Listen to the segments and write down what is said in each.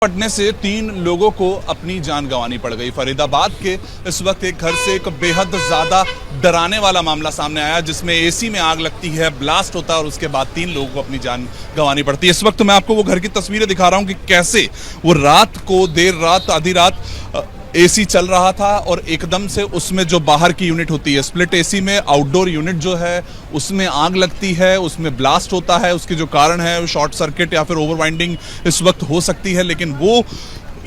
पड़ने से 3 लोगों को अपनी जान गंवानी पड़ गई। फरीदाबाद के इस वक्त एक घर से एक बेहद ज्यादा डराने वाला मामला सामने आया, जिसमें एसी में आग लगती है, ब्लास्ट होता है और उसके बाद 3 लोगों को अपनी जान गंवानी पड़ती है। इस वक्त मैं आपको वो घर की तस्वीरें दिखा रहा हूं कि कैसे वो रात को देर रात आधी रात एसी चल रहा था और एकदम से उसमें जो बाहर की यूनिट होती है स्प्लिट एसी में आउटडोर यूनिट जो है उसमें आग लगती है, उसमें ब्लास्ट होता है। उसके जो कारण है शॉर्ट सर्किट या फिर ओवरवाइंडिंग इस वक्त हो सकती है, लेकिन वो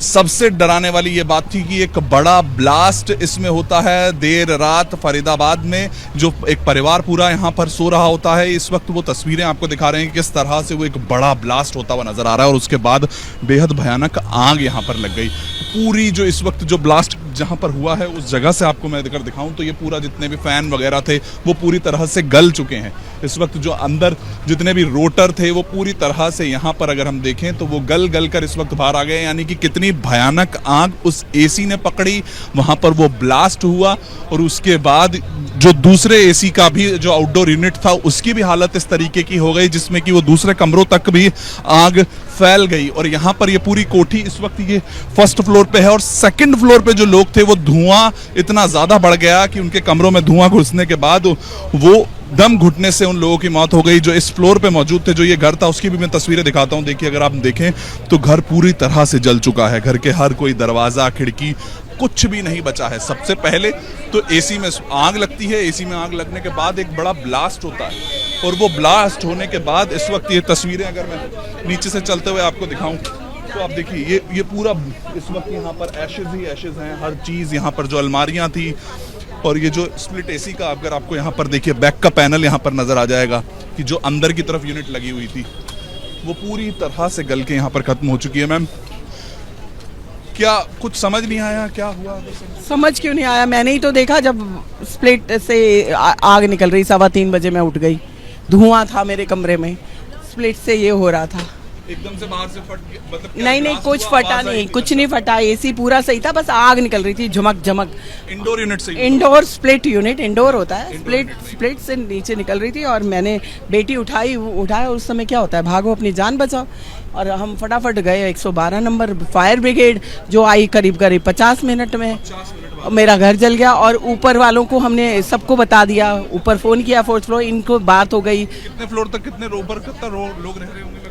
सबसे डराने वाली ये बात थी कि एक बड़ा ब्लास्ट इसमें होता है देर रात फरीदाबाद में। जो एक परिवार पूरा यहाँ पर सो रहा होता है, इस वक्त वो तस्वीरें आपको दिखा रहे हैं कि किस तरह से वो एक बड़ा ब्लास्ट होता हुआ नजर आ रहा है और उसके बाद बेहद भयानक आग यहाँ पर लग गई। पूरी जो इस वक्त जो ब्लास्ट जहाँ पर हुआ है उस जगह से आपको मैं देकर दिखाऊं तो ये पूरा जितने भी फैन वगैरह थे वो पूरी तरह से गल चुके हैं। इस वक्त जो अंदर जितने भी रोटर थे वो पूरी तरह से यहाँ पर अगर हम देखें तो वो गल गल कर इस वक्त बाहर आ गए। यानी कि कितनी भयानक आग उस एसी ने पकड़ी, वहां पर वो ब्लास्ट हुआ और उसके बाद जो दूसरे एसी का भी जो आउटडोर यूनिट था उसकी भी हालत इस तरीके की हो गई जिसमें कि वो दूसरे कमरों तक भी आग फैल गई। और यहाँ पर ये पूरी कोठी इस वक्त ये फर्स्ट फ्लोर पे है और सेकंड फ्लोर पे जो लोग थे वो धुआं इतना ज्यादा बढ़ गया कि उनके कमरों में धुआं घुसने के बाद वो दम घुटने से उन लोगों की मौत हो गई। जो इस फ्लोर पे मौजूद थे, जो ये घर था, उसकी भी मैं तस्वीरें दिखाता हूँ। देखिए, अगर आप देखें तो घर पूरी तरह से जल चुका है। घर के हर कोई दरवाजा खिड़की कुछ भी नहीं बचा है। सबसे पहले तो एसी में आग लगती है, एसी में आग लगने के बाद एक बड़ा ब्लास्ट होता है और वो ब्लास्ट होने के बाद इस वक्त ये तस्वीरें अगर मैं नीचे से चलते हुए आपको दिखाऊं तो आप देखिए ये पूरा इस वक्त यहाँ पर एशेज ही एशेज हैं। हर चीज़ यहाँ पर जो अलमारियाँ थी और ये जो स्प्लिट एसी का अगर आपको यहाँ पर देखिए बैक का पैनल यहाँ पर नजर आ जाएगा कि जो अंदर की तरफ यूनिट लगी हुई थी वो पूरी तरह से गल के यहाँ पर खत्म हो चुकी है। मैम, क्या कुछ समझ नहीं आया क्या हुआ? समझ क्यों नहीं आया? मैंने ही तो देखा जब स्प्लिट से आग निकल रही। 3:15 बजे मैं उठ गई, धुआं था मेरे कमरे में, स्प्लिट से ये हो रहा था। एकदम से बाहर से फट मतलब नहीं कुछ फटा नहीं, कुछ नहीं फटा, एसी पूरा सही था, बस आग निकल रही थी झमक झमक। इंडोर यूनिट से, इंडोर स्प्लिट यूनिट इंडोर होता है, स्प्लिट से नीचे निकल रही थी और मैंने बेटी उठाया। उस समय क्या होता है, भागो अपनी जान बचाओ। और हम फटाफट गए 112 नंबर फायर ब्रिगेड जो आई करीब 50 मिनट में। मेरा घर जल गया और ऊपर वालों को हमने सबको बता दिया, ऊपर फोन किया 4th फ्लोर, इनको बात हो गई। कितने फ्लोर तक कितने लोग रह रहे होंगे?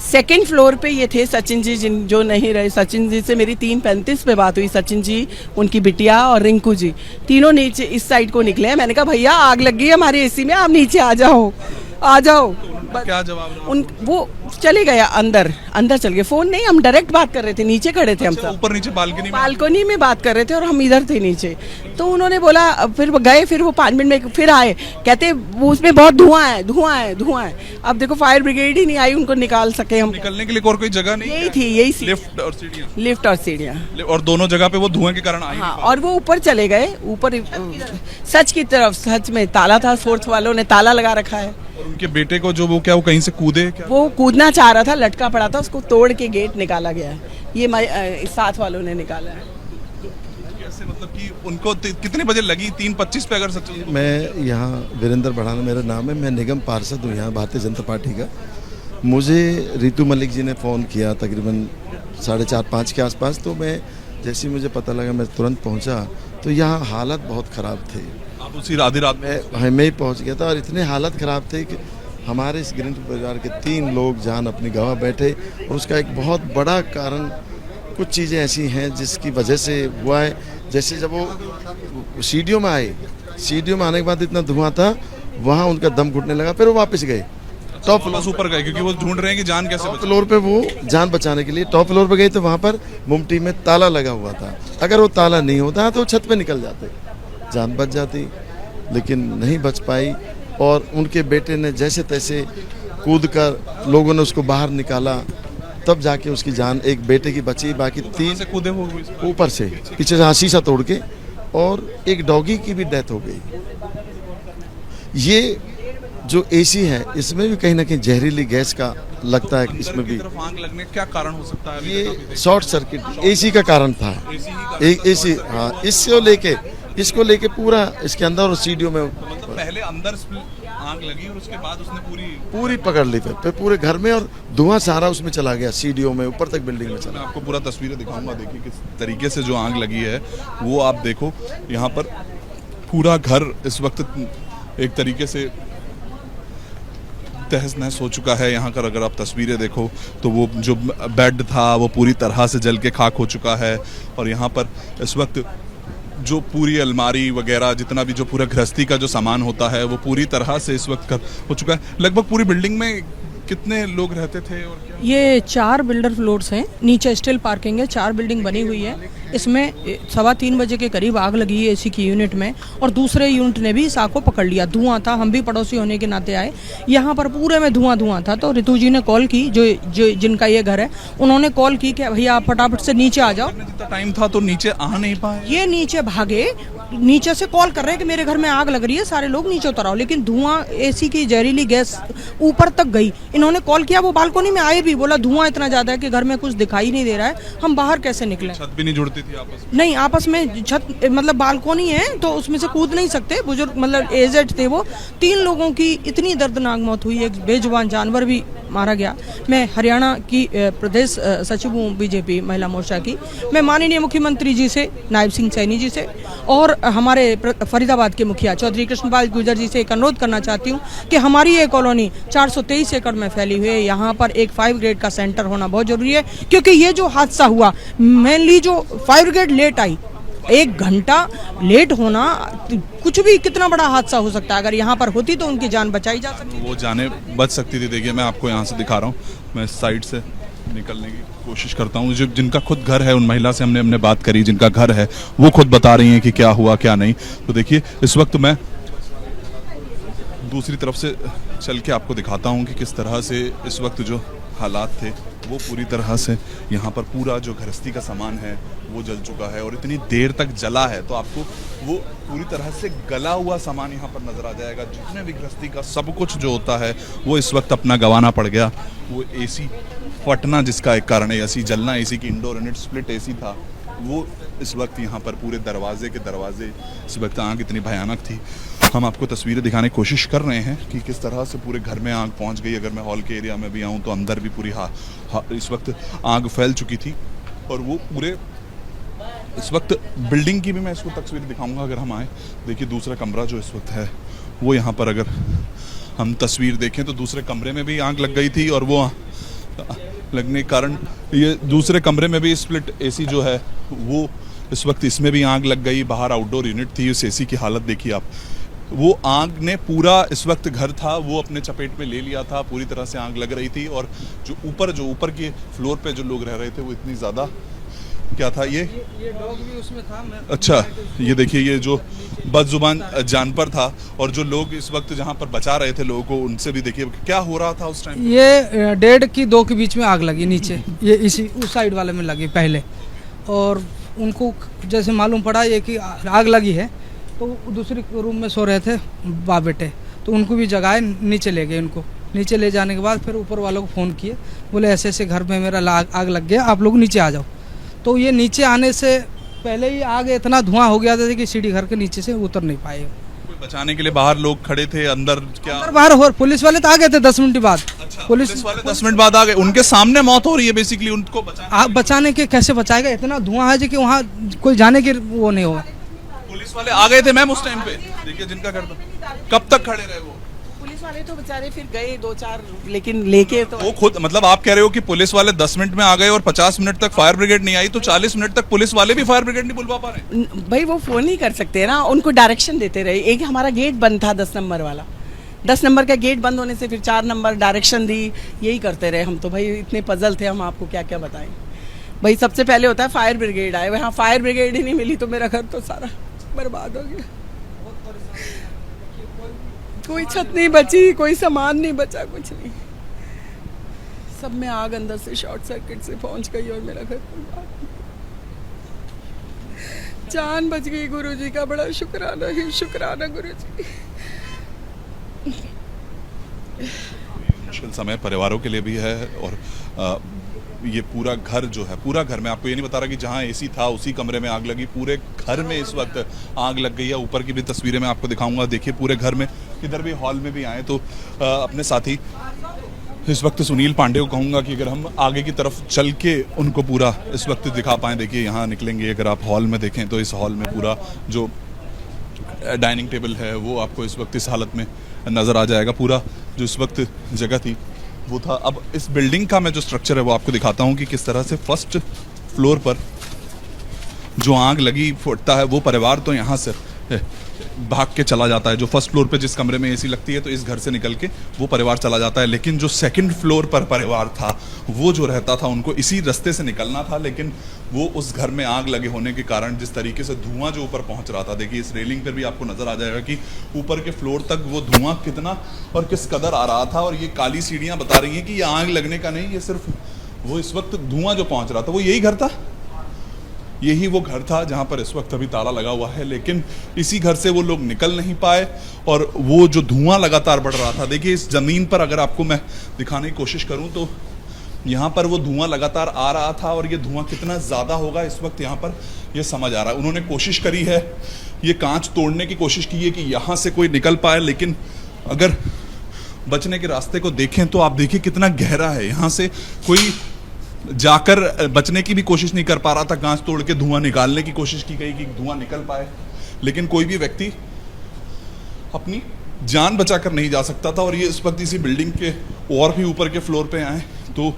सेकेंड फ्लोर पे ये थे सचिन जी जो नहीं रहे। सचिन जी से मेरी 3:35 पे बात हुई। सचिन जी, उनकी बिटिया और रिंकू जी, तीनों नीचे इस साइड को निकले। मैंने कहा भैया आग लग गई है हमारे एसी में, आप नीचे आ जाओ। क्या जवाब? वो चले गए अंदर चल गए। फोन नहीं, हम डायरेक्ट बात कर रहे थे, नीचे खड़े थे हम सब, ऊपर नीचे बालकनी में बात कर रहे थे और हम इधर थे नीचे। तो उन्होंने बोला, फिर वो गए, फिर वो 5 मिनट में फिर आए, कहते वो उसमें बहुत धुआं है। अब देखो फायर ब्रिगेड ही नहीं आई उनको निकाल सके हम। निकलने के लिए और कोई जगह नहीं? यही लिफ्ट और सीढ़ियाँ और दोनों जगह पे वो धुएं के कारण आई। हाँ, और वो ऊपर चले गए, ऊपर सच की तरफ। सच में ताला था, 4th वालों ने ताला लगा रखा है। और उनके बेटे को जो वो कहीं से कूदे क्या? वो कूदना चाह रहा था, लटका पड़ा था, उसको तोड़ के गेट निकाला गया है। ये साथ वालों ने निकाला है। कैसे, मतलब कि उनको कितने बजे लगी? 3:25 पे अगर सच? मैं यहाँ वीरेंद्र बढ़ाना मेरा नाम है, मैं निगम पार्षद हूँ यहाँ भारतीय जनता पार्टी का। मुझे रितु मलिक जी ने फ़ोन किया तकरीबन 4:30-5 के आसपास। तो मैं जैसे ही मुझे पता लगा मैं तुरंत पहुँचा तो यहाँ हालत बहुत ख़राब थे। आप उसी आधी रात में? मैं ही पहुँच गया था और इतने हालत ख़राब थे कि हमारे इस ग्रीन परिवार के 3 लोग जान अपनी गंवा बैठे। और उसका एक बहुत बड़ा कारण, कुछ चीज़ें ऐसी हैं जिसकी वजह से हुआ है। जैसे जब वो सीढ़ियों में आए, सीढ़ियों में आने के बाद इतना धुआं था, वहाँ उनका दम घुटने लगा, फिर वो वापस गए टॉप फ्लोर ऊपर गए क्योंकि वो ढूंढ रहे हैं कि जान कैसे टॉप फ्लोर पे। वो जान बचाने के लिए टॉप फ्लोर पे गए तो वहाँ पर मुमटी में ताला लगा हुआ था। अगर वो ताला नहीं होता तो छत पे निकल जाते, जान बच जाती, लेकिन नहीं बच पाई। और उनके बेटे ने जैसे तैसे कूद कर लोगों ने उसको बाहर निकाला, तब जाके उसकी जान एक बेटे की बची, बाकी 3 से कूदे हो ऊपर से पीछे से शीशा तोड़ के। और एक डॉगी की भी डेथ हो गई। ये जो एसी है इसमें भी कहीं ना कहीं जहरीली गैस का लगता है। इसमें भी आग लगने का क्या कारण हो सकता है? ये शॉर्ट सर्किट एसी का कारण था। एसी, हाँ, इसको लेके पूरा इसके अंदर और सीढ़ियों में मतलब पहले अंदर आग लगी और उसके बाद उसने पूरी पकड़ ली, फिर पूरे घर में, और धुआं सारा उसमें चला गया, सीढ़ियों में ऊपर तक बिल्डिंग में मैं चला। आपको पूरा तस्वीरें दिखाऊंगा। देखिए किस तरीके से जो आग लगी है वो आप देखो। यहाँ पर पूरा घर इस वक्त एक तरीके से तहस नहस हो चुका है। यहाँ पर अगर आप तस्वीरें देखो तो वो जो बेड था वो पूरी तरह से जल के खाक हो चुका है। और यहाँ पर इस वक्त जो पूरी अलमारी वगैरह जितना भी जो पूरा गृहस्थी का जो सामान होता है वो पूरी तरह से इस वक्त हो चुका है। लगभग पूरी बिल्डिंग में कितने लोग रहते थे और क्या? ये 4 बिल्डर फ्लोर्स हैं, नीचे स्टिल पार्किंग है, 4 बिल्डिंग बनी हुई है। इसमें 3:15 बजे के करीब आग लगी है एसी की यूनिट में, और दूसरे यूनिट ने भी इस आग को पकड़ लिया। धुआं था, हम भी पड़ोसी होने के नाते आए, यहाँ पर पूरे में धुआं था। तो रितु जी ने कॉल की, जो जिनका ये घर है, उन्होंने कॉल की कि भैया आप फटाफट से नीचे आ जाओ। जितना टाइम था तो नीचे आ नहीं पाए। ये नीचे भागे, नीचे से कॉल कर रहे हैं कि मेरे घर में आग लग रही है, सारे लोग नीचे उतर आओ। लेकिन धुआं, एसी की जहरीली गैस ऊपर तक गई। इन्होंने कॉल किया, वो बालकोनी में आए भी, बोला धुआं इतना ज्यादा है कि घर में कुछ दिखाई नहीं दे रहा है, हम बाहर कैसे निकले। छत भी नहीं जुड़ती थी आपस में? नहीं, आपस में छत मतलब बालकोनी है तो उसमें से कूद नहीं सकते। बुजुर्ग मतलब एजेड थे वो। 3 लोगों की इतनी दर्दनाक मौत हुई, एक बेजुबान जानवर भी मारा गया। मैं हरियाणा की प्रदेश सचिव हूँ बीजेपी महिला मोर्चा की। मैं माननीय मुख्यमंत्री जी से, नायब सिंह सैनी जी से और हमारे फरीदाबाद के मुखिया चौधरी कृष्णपाल गुर्जर जी से एक अनुरोध करना चाहती हूँ कि हमारी ये कॉलोनी 423 एकड़ में फैली हुई है, यहाँ पर एक फायर ब्रिगेड का सेंटर होना बहुत जरूरी है। क्योंकि ये जो हादसा हुआ, मेनली जो फायर ब्रिगेड लेट आई, 1 घंटा लेट होना, कुछ भी कितना बड़ा हादसा हो सकता है। अगर यहाँ पर होती तो उनकी जान बचाई जा सकती, वो जाने बच सकती थी। देखिए मैं आपको यहाँ से दिखा रहा हूँ, मैं इस साइड से निकलने की कोशिश करता हूँ। जो जिनका खुद घर है, उन महिला से हमने बात करी, जिनका घर है, वो खुद बता रही हैं कि क्या हुआ क्या नहीं। तो देखिए इस वक्त मैं दूसरी तरफ से चल के आपको दिखाता हूँ कि किस तरह से इस वक्त जो हालात थे वो पूरी तरह से यहाँ पर पूरा जो गृहस्थी का सामान है वो जल चुका है। और इतनी देर तक जला है तो आपको वो पूरी तरह से गला हुआ सामान यहाँ पर नजर आ जाएगा। जितने भी गृहस्थी का सब कुछ जो होता है वो इस वक्त अपना गंवाना पड़ गया। वो एसी फटना जिसका एक कारण है, एसी जलना, एसी की इंडोर यूनिट स्प्लिट एसी था, वो इस वक्त यहाँ पर पूरे दरवाजे के दरवाजे, इस वक्त आग इतनी भयानक थी। हम आपको तस्वीरें दिखाने की कोशिश कर रहे हैं कि किस तरह से पूरे घर में आग पहुंच गई। अगर मैं हॉल के एरिया में भी आऊं तो अंदर भी पूरी इस वक्त आग फैल चुकी थी। और वो पूरे इस वक्त बिल्डिंग की भी मैं इसको तस्वीर दिखाऊंगा अगर हम आए। देखिए दूसरा कमरा जो इस वक्त है वो यहाँ पर अगर हम तस्वीर देखें तो दूसरे कमरे में भी आग लग गई थी। और वो लगने के कारण ये दूसरे कमरे में भी स्प्लिट एसी जो है वो इस वक्त इसमें भी आग लग गई। बाहर आउटडोर यूनिट थी, उस एसी की हालत देखिए आप। वो आग ने पूरा इस वक्त घर था वो अपने चपेट में ले लिया था, पूरी तरह से आग लग रही थी। और जो ऊपर के फ्लोर पे जो लोग रह रहे थे वो इतनी ज़्यादा, क्या था ये डॉग भी उसमें था। अच्छा ये देखिए ये जो बदजुबान जानवर था। और जो लोग इस वक्त जहाँ पर बचा रहे थे लोगों को, उनसे भी देखिए क्या हो रहा था उस टाइम। ये 1.5 की 2 के बीच में आग लगी नीचे, ये इसी उस साइड वाले में लगी पहले। और उनको जैसे मालूम पड़ा ये कि आग लगी है तो दूसरी रूम में सो रहे थे बाप बेटे, तो उनको भी जगाए, नीचे ले गए। उनको नीचे ले जाने के बाद फिर ऊपर वालों को फ़ोन किए, बोले ऐसे ऐसे घर में मेरा आग लग गया, आप लोग नीचे आ जाओ। तो ये नीचे आने से पहले ही आग इतना धुआं हो गया था कि सीढ़ी घर के नीचे से उतर नहीं पाए। कोई बचाने के लिए बाहर लोग खड़े थे, अंदर क्या अंदर बाहर हो, पुलिस वाले तो आ गए थे 10 मिनट बाद। अच्छा, पुलिस वाले 10 मिनट बाद आ गए, उनके सामने मौत हो रही है बेसिकली, उनको बचाने के कैसे बचाएगा, इतना धुआं है जी कि वहाँ कोई जाने की वो नहीं होगा। पुलिस वाले आ गए थे मैम उस टाइम पे, देखिए जिनका घर था। कब तक खड़े रहे वो? पुलिस वाले तो बेचारे फिर गए 2-4, लेकिन लेके तो वो खुद, मतलब आप कह रहे हो कि पुलिस वाले 10 मिनट में आ गए और 50 मिनट तक फायर ब्रिगेड नहीं आई, तो 40 मिनट तक पुलिस वाले भी फायर ब्रिगेड नहीं बुलवा पा रहे? भाई वो फोन नहीं कर सकते ना, उनको डायरेक्शन देते रहे। एक हमारा गेट बंद था 10 नंबर वाला, 10 नंबर का गेट बंद होने से फिर 4 नंबर डायरेक्शन दी, यही करते रहे हम। तो भाई इतने पजल थे, हम आपको क्या क्या बताएं। भाई सबसे पहले होता है फायर ब्रिगेड आए, वहाँ फायर ब्रिगेड ही नहीं मिली तो मेरा घर तो सारा बर्बाद हो गया। कोई छत नहीं बची, कोई सामान नहीं बचा, कुछ नहीं, सब में आग अंदर से शॉर्ट सर्किट से पहुंच गई और मेरा घर बर्बाद। जान बच गई, गुरुजी का बड़ा शुक्राना है, शुक्राना गुरुजी। मुश्किल समय परिवारों के लिए भी है। और ये पूरा घर जो है, पूरा घर, मैं आपको ये नहीं बता रहा कि जहाँ एसी था उसी कमरे में आग लगी, पूरे घर में इस वक्त आग लग गई है। ऊपर की भी तस्वीरें मैं आपको दिखाऊंगा। देखिए पूरे घर में इधर भी हॉल में भी आए तो अपने साथी इस वक्त सुनील पांडे को कहूँगा कि अगर हम आगे की तरफ चल के उनको पूरा इस वक्त दिखा पाएँ। देखिए यहाँ निकलेंगे, अगर आप हॉल में देखें तो इस हॉल में पूरा जो डाइनिंग टेबल है वो आपको इस वक्त इस हालत में नज़र आ जाएगा। पूरा जो इस वक्त जगह थी वो था। अब इस बिल्डिंग का मैं जो स्ट्रक्चर है वो आपको दिखाता हूँ कि किस तरह से फर्स्ट फ्लोर पर जो आग लगी फुटता है वो परिवार तो यहाँ से भाग के चला जाता है। जो फर्स्ट फ्लोर पे जिस कमरे में एसी लगती है तो इस घर से निकल के वो परिवार चला जाता है। लेकिन जो सेकंड फ्लोर पर परिवार था वो जो रहता था उनको इसी रास्ते से निकलना था, लेकिन वो उस घर में आग लगे होने के कारण जिस तरीके से धुआं जो ऊपर पहुंच रहा था, देखिए इस रेलिंग पर भी आपको नजर आ जाएगा कि ऊपर के फ्लोर तक वो धुआं कितना और किस कदर आ रहा था। और ये काली सीढ़ियाँ बता रही हैं कि ये आग लगने का नहीं, ये सिर्फ वो इस वक्त धुआं जो पहुँच रहा था वो यही घर था। यही वो घर था जहाँ पर इस वक्त अभी ताला लगा हुआ है। लेकिन इसी घर से वो लोग निकल नहीं पाए और वो जो धुआं लगातार बढ़ रहा था, देखिए इस ज़मीन पर अगर आपको मैं दिखाने की कोशिश करूँ तो यहाँ पर वो धुआं लगातार आ रहा था और ये धुआं कितना ज़्यादा होगा इस वक्त यहाँ पर ये समझ आ रहा है। उन्होंने कोशिश करी है, ये कांच तोड़ने की कोशिश की है कि यहाँ से कोई निकल पाए, लेकिन अगर बचने के रास्ते को देखें तो आप देखिए कितना गहरा है। यहाँ से कोई जाकर बचने की भी कोशिश नहीं कर पा रहा था। कांच तोड़ के धुआं निकालने की कोशिश की गई कि धुआं निकल पाए, लेकिन कोई भी व्यक्ति अपनी जान बचाकर नहीं जा सकता था। और ये इस वक्त इसी बिल्डिंग के और भी ऊपर के फ्लोर पे आए तो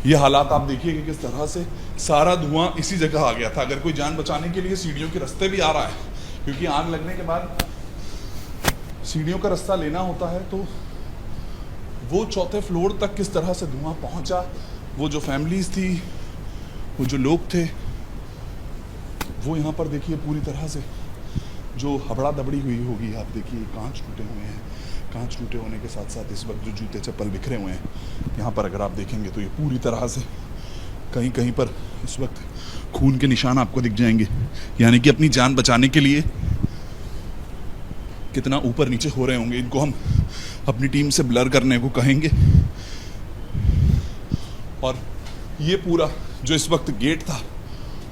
ये हालात आप देखिए कि किस तरह से सारा धुआं इसी जगह आ गया था। अगर कोई जान बचाने के लिए सीढ़ियों के रास्ते भी आ रहा है, क्योंकि आग लगने के बाद सीढ़ियों का रास्ता लेना होता है, तो वो चौथे फ्लोर तक किस तरह से धुआं पहुंचा। वो जो फैमिलीज थी, वो जो लोग थे, वो यहाँ पर देखिए पूरी तरह से जो हबड़ा दबड़ी हुई होगी। आप देखिए कांच टूटे हुए हैं, कांच टूटे होने के साथ साथ इस वक्त जो जूते चप्पल बिखरे हुए हैं यहाँ पर अगर आप देखेंगे तो ये पूरी तरह से कहीं कहीं पर इस वक्त खून के निशान आपको दिख जाएंगे। यानी कि अपनी जान बचाने के लिए कितना ऊपर नीचे हो रहे होंगे। इनको हम अपनी टीम से ब्लर करने को कहेंगे। और ये पूरा जो इस वक्त गेट था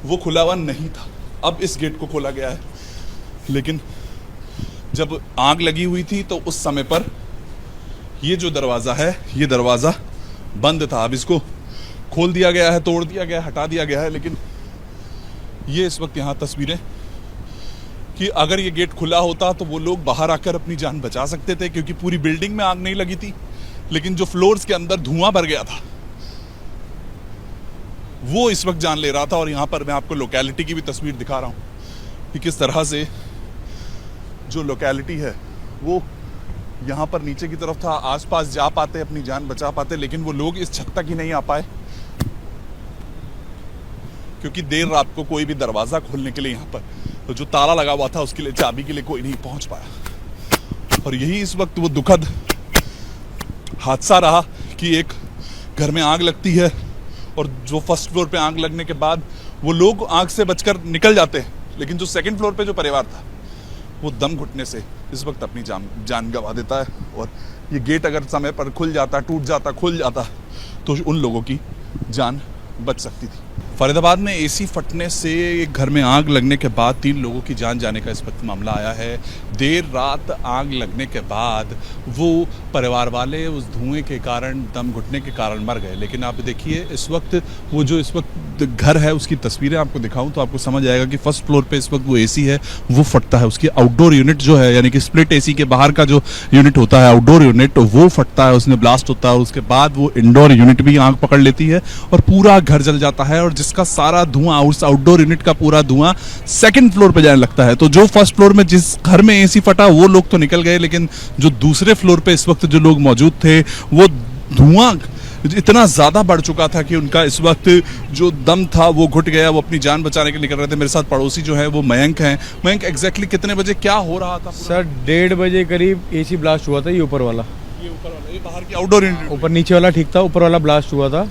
वो खुला हुआ नहीं था, अब इस गेट को खोला गया है। लेकिन जब आग लगी हुई थी तो उस समय पर ये जो दरवाज़ा है ये दरवाज़ा बंद था। अब इसको खोल दिया गया है, तोड़ दिया गया है, हटा दिया गया है। लेकिन ये इस वक्त यहाँ तस्वीरें कि अगर ये गेट खुला होता तो वो लोग बाहर आकर अपनी जान बचा सकते थे, क्योंकि पूरी बिल्डिंग में आग नहीं लगी थी, लेकिन जो फ्लोर्स के अंदर धुआं भर गया था वो इस वक्त जान ले रहा था। और यहाँ पर मैं आपको लोकेलिटी की भी तस्वीर दिखा रहा हूँ कि किस तरह से जो लोकेलिटी है वो यहाँ पर नीचे की तरफ था। आसपास जा पाते, अपनी जान बचा पाते, लेकिन वो लोग इस छत तक ही नहीं आ पाए, क्योंकि देर रात को कोई भी दरवाज़ा खोलने के लिए यहाँ पर तो जो ताला लगा हुआ था उसके लिए चाबी के लिए कोई नहीं पहुंच पाया। और यही इस वक्त वो दुखद हादसा रहा कि एक घर में आग लगती है और जो फर्स्ट फ्लोर पे आग लगने के बाद वो लोग आग से बचकर निकल जाते हैं, लेकिन जो सेकंड फ्लोर पे जो परिवार था वो दम घुटने से इस वक्त अपनी जान गंवा देता है। और ये गेट अगर समय पर खुल जाता, टूट जाता, खुल जाता तो उन लोगों की जान बच सकती थी। फरीदाबाद में एसी फटने से एक घर में आग लगने के बाद 3 लोगों की जान जाने का इस वक्त मामला आया है। देर रात आग लगने के बाद वो परिवार वाले उस धुएं के कारण, दम घुटने के कारण मर गए। लेकिन आप देखिए इस वक्त वो जो इस वक्त घर है उसकी तस्वीरें आपको दिखाऊं तो आपको समझ आएगा कि फर्स्ट फ्लोर पे इस वक्त वो एसी है वो फटता है। उसकी आउटडोर यूनिट जो है, यानी कि स्प्लिट एसी के बाहर का जो यूनिट होता है आउटडोर यूनिट, वो फटता है, उसमें ब्लास्ट होता है। उसके बाद वो इंडोर यूनिट भी आग पकड़ लेती है और पूरा घर जल जाता है। और जिसका सारा धुआं, उस आउटडोर यूनिट का पूरा धुआं सेकंड फ्लोर पे जाने लगता है। तो जो फर्स्ट फ्लोर में जिस घर में एसी फटा वो लोग तो निकल गए, लेकिन जो दूसरे फ्लोर पे इस वक्त जो लोग मौजूद थे वो धुआं इतना ज्यादा बढ़ चुका था कि उनका इस वक्त जो दम था वो घुट गया। वो अपनी जान बचाने के लिए निकल रहे थे। मेरे साथ पड़ोसी जो है वो मयंक हैं। मयंक, एग्जैक्टली कितने बजे क्या हो रहा था? सर 1:30 बजे करीब एसी ब्लास्ट हुआ था। ये ऊपर वाला, ये ऊपर वाला, ये बाहर की आउटडोर यूनिट, ऊपर नीचे वाला ठीक था, ऊपर वाला ब्लास्ट हुआ था।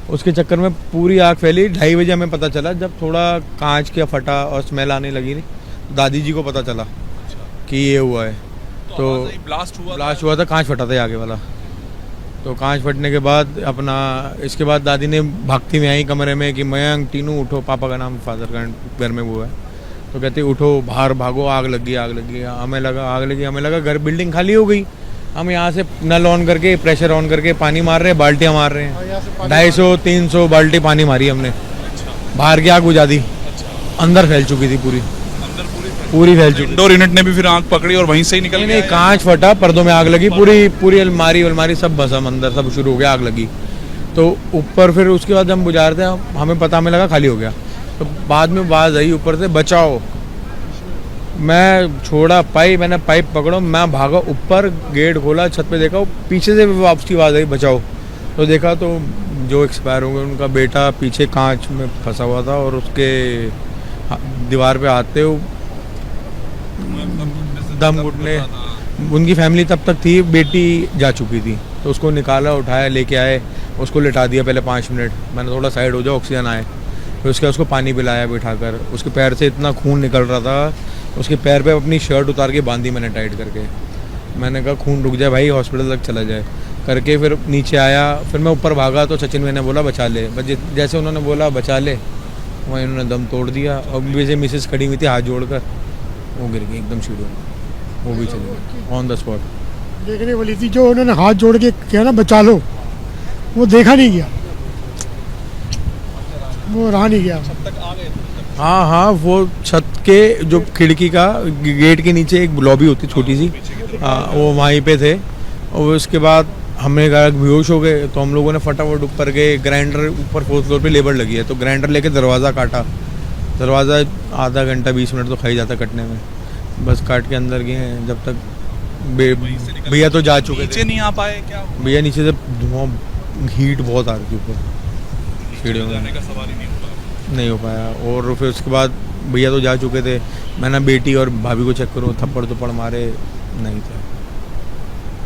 उसके चक्कर में पूरी आग फैली। 2:30 बजे हमें पता चला, जब थोड़ा कांच के फटा और स्मेल आने लगी, दादी जी को पता चला कि ये हुआ है। तो ब्लास्ट हुआ था, कांच फटा था आगे वाला। तो कांच फटने के बाद अपना इसके बाद दादी ने भागती में आई कमरे में कि मयंक, टीनू उठो, पापा का नाम, फादर का घर में वो है। तो कहते उठो बाहर भागो, आग लग गई, आग लग गई। हमें लगा आग लगी, हमें लगा घर बिल्डिंग खाली हो गई। हम यहाँ से नल ऑन करके, प्रेशर ऑन करके पानी मार रहे हैं, बाल्टियाँ मार रहे हैं। 250-300 बाल्टी पानी मारी हमने, बाहर की आग बुझा दी। अंदर फैल चुकी थी, पूरी फैल चुकी। इंडोर यूनिट ने भी फिर आग पकड़ी और वहीं से ही निकल नहीं, कांच फटा, पर्दों में आग लगी, पूरी अलमारी सब भसम, अंदर सब शुरू हो गया, आग लगी। तो ऊपर फिर उसके बाद हम बुझा रहे थे, हमें पता, हमें लगा खाली हो गया। तो बाद में आवाज़ आई ऊपर से, बचाओ। मैं छोड़ा पाइप, मैंने पाइप पकड़ो, मैं भागा ऊपर, गेट खोला, छत पे देखा, पीछे से वापस की आवाज़ आई, बचाओ। तो देखा तो जो एक्सपायर हो गए उनका बेटा पीछे कांच में फंसा हुआ था और उसके दीवार पे आते हुए दम घुटने। उनकी फैमिली तब तक थी, बेटी जा चुकी थी, तो उसको निकाला, उठाया, लेके आए, उसको लिटा दिया पहले 5 मिनट। मैंने थोड़ा साइड हो जाओ, ऑक्सीजन आए। फिर उसके उसको पानी पिलाया बिठाकर। उसके पैर से इतना खून निकल रहा था, उसके पैर पे अपनी शर्ट उतार के बांधी मैंने टाइट करके। मैंने कहा खून रुक जाए भाई, हॉस्पिटल तक चला जाए करके। फिर नीचे आया, फिर मैं ऊपर भागा तो सचिन भाई ने बोला बचा ले। जैसे उन्होंने बोला बचा ले, वहीं उन्होंने दम तोड़ दिया। और वैसे मिसेस खड़ी हुई थी हाथ जोड़कर, वो गिर गई एकदम सीढ़ियों में, वो भी चली गई ऑन द स्पॉट। देखने वाली थी, जो उन्होंने हाथ जोड़ के किया ना बचा लो, वो देखा नहीं गया, वो रहा नहीं गया। हाँ, वो छत के जो खिड़की का गेट के नीचे एक लॉबी होती छोटी सी, वो वहीं पे थे। और उसके बाद हमने कहा बेहोश हो गए, तो हम लोगों ने फटाफट ऊपर गए। ग्राइंडर ऊपर 4th फ्लोर पे लेबर लगी है, तो ग्राइंडर लेके दरवाज़ा काटा। दरवाज़ा आधा घंटा 20 मिनट तो खा ही जाता कटने में। बस काट के अंदर गए, जब तक भैया तो जा चुके नीचे नहीं आ पाए क्या? भैया नीचे से धुआं, हीट बहुत आ रही थी ऊपर सीढ़ियों में, जाने का सवाल ही नहीं हो पाया। और फिर उसके बाद भैया तो जा चुके थे। मैंने बेटी और भाभी को चेक करो, थप्पड़ मारे, नहीं थे।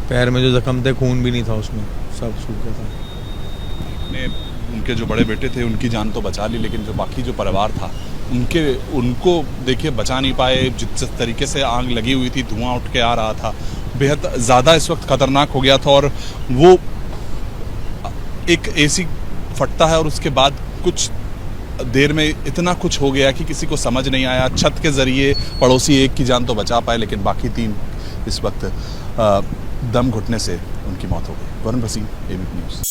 पैर में जो जख्म थे, खून भी नहीं था उसमें, सब सूख गया था। उनके जो बड़े बेटे थे उनकी जान तो बचा ली, लेकिन जो बाकी जो परिवार था उनको देखिए बचा नहीं पाए। जिस तरीके से आग लगी हुई थी, धुआं उठ के आ रहा था, बेहद ज़्यादा इस वक्त खतरनाक हो गया था। और वो एक एसी फटता है और उसके बाद कुछ देर में इतना कुछ हो गया कि किसी को समझ नहीं आया। छत के जरिए पड़ोसी एक की जान तो बचा पाए, लेकिन बाकी 3 इस वक्त दम घुटने से उनकी मौत हो गई। Varun Bhasin, ABP news.